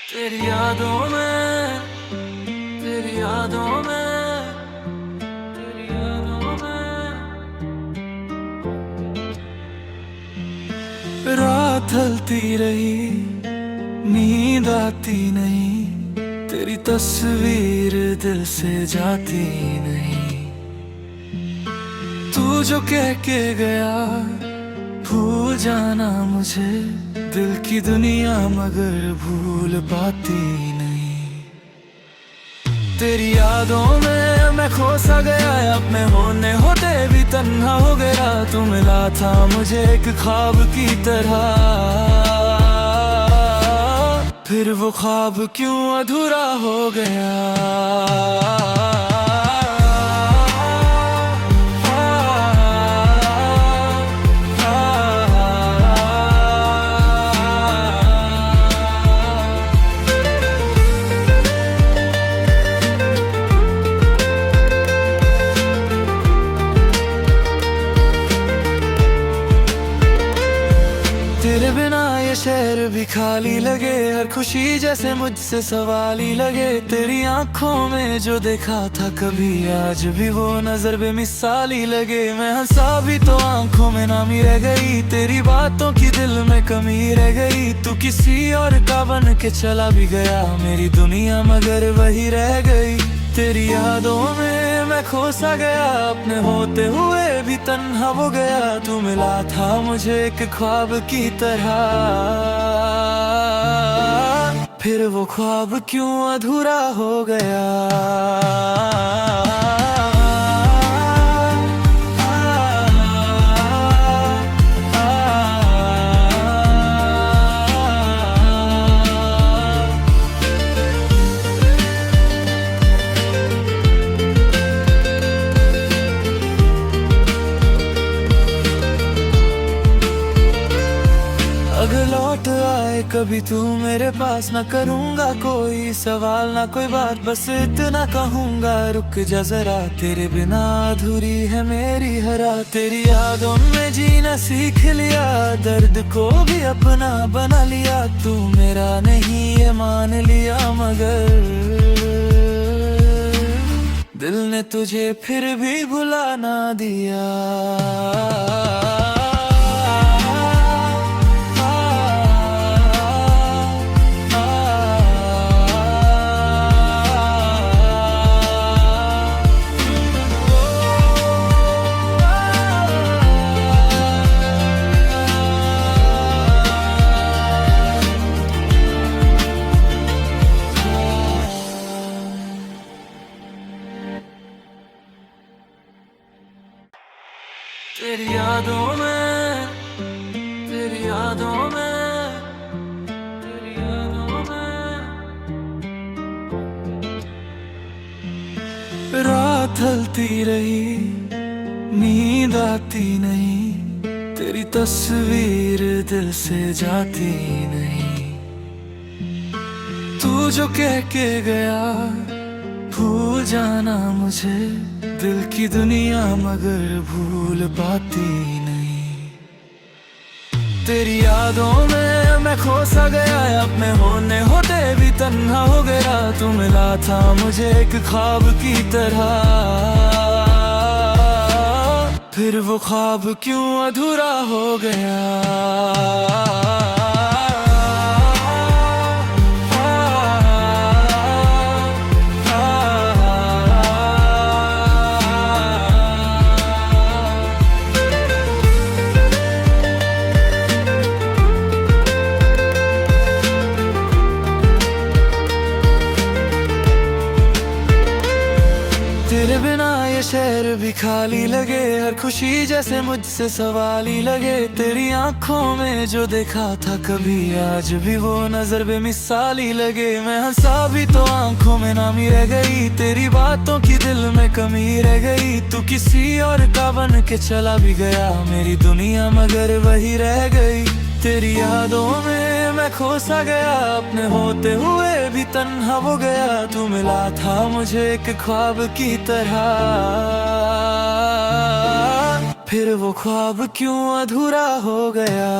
तेरी यादों में, तेरी यादों में, तेरी यादों में। रात ढलती रही, नींद आती नहीं, तेरी तस्वीर दिल से जाती नहीं। तू जो कह के गया भूल जाना मुझे, दिल की दुनिया मगर भूल पाती नहीं। तेरी यादों में मैं खो सा गया, अब मैं होने होते भी तन्हा हो गया। तू मिला था मुझे एक ख्वाब की तरह, फिर वो ख्वाब क्यों अधूरा हो गया। तेरे बिना ये शहर भी खाली लगे, हर खुशी जैसे मुझसे सवाल ही लगे। तेरी आंखों में जो देखा था कभी, आज भी वो नजर बेमिसाल ही लगे। मैं हंसा भी तो आंखों में नामी रह गई, तेरी बातों की दिल में कमी रह गई। तू किसी और का बन के चला भी गया, मेरी दुनिया मगर वही रह गई। तेरी यादों में मैं खो सा गया, अपने होते हुए भी तन्हा हो गया। तू मिला था मुझे एक ख्वाब की तरह, फिर वो ख्वाब क्यों अधूरा हो गया। अगर लौट आए कभी तू मेरे पास, ना करूँगा कोई सवाल ना कोई बात, बस इतना कहूँगा रुक जा जरा। तेरे बिना अधूरी है मेरी हर रात। तेरी यादों में जीना सीख लिया, दर्द को भी अपना बना लिया। तू मेरा नहीं ये मान लिया, मगर दिल ने तुझे फिर भी भुला ना दिया। तेरी यादों में, तेरी यादों में, तेरी यादों में। रात ढलती रही, नींद आती नहीं, तेरी तस्वीर दिल से जाती नहीं। तू जो कह के गया भूल जाना मुझे, दिल की दुनिया मगर भूल पाती नहीं। तेरी यादों में मैं खो सा गया, अब मैं होने होते भी तन्हा हो गया। तू मिला था मुझे एक ख्वाब की तरह, फिर वो ख्वाब क्यों अधूरा हो गया। तेरे बिना ये शहर भी खाली लगे, हर खुशी जैसे मुझसे सवाल ही लगे। तेरी आंखों में जो देखा था कभी, आज भी वो नजर बेमिसाल ही लगे। मैं हंसा भी तो आंखों में नामी रह गई, तेरी बातों की दिल में कमी रह गई। तू किसी और का बन के चला भी गया, मेरी दुनिया मगर वही रह गई। तेरी यादों में मैं खो सा गया, अपने होते हुए भी तन्हा हो गया। तू मिला था मुझे एक ख्वाब की तरह, फिर वो ख्वाब क्यों अधूरा हो गया।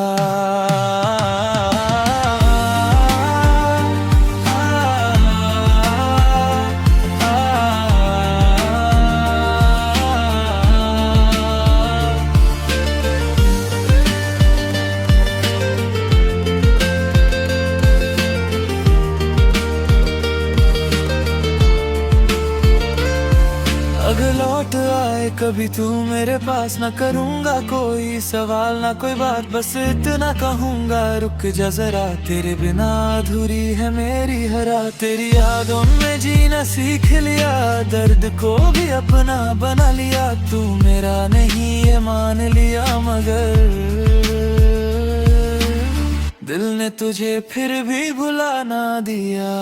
आए कभी तू मेरे पास, ना करूँगा कोई सवाल ना कोई बात, बस इतना कहूँगा रुक जा जरा, तेरे बिना अधूरी है मेरी हर रात। तेरी यादों में जीना सीख लिया, दर्द को भी अपना बना लिया, तू मेरा नहीं ये मान लिया, मगर दिल ने तुझे फिर भी भुला ना दिया।